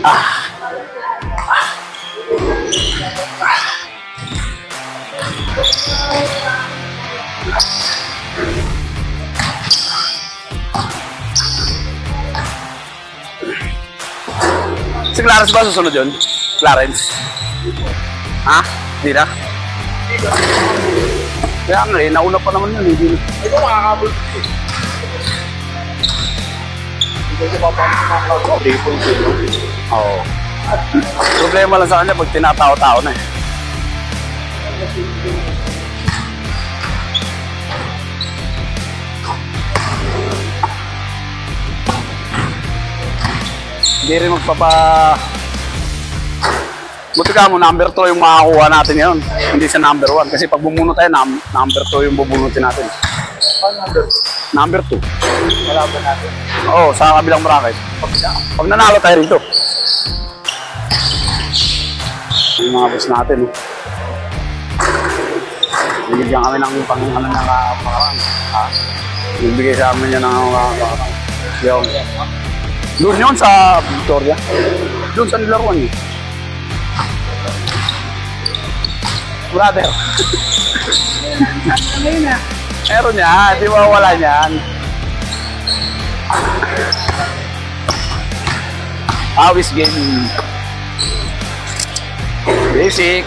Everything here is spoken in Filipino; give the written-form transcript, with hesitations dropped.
Si Clarence ba susunod yun? Clarence? Ha? Hindi na? Kaya nga eh, nauna pa naman yun. Hindi na. Ito makakabot. Hindi ko papapapapapap. 3.0. Oo. Problema lang sa kanya pag tinatao-tao na eh. Hindi rin buti ka mo, number 2 yung makakuha natin ngayon. Hindi sa number 1. Kasi pag bumuno tayo, number 2 yung bubunutin natin. Ano number 2? Number 2. Wala ba natin? Oo, sa kabilang bracket. Pag nanalo tayo rito. Yung mga boss natin. Bigyan kami ng pang-ano na kaparang. Nagbigay sa amin yan ng kaparang. Doon yun sa Victoria. Doon sa nilaruan eh. Brother. Meron yan, di ba wala niyan? Awis game. Basic.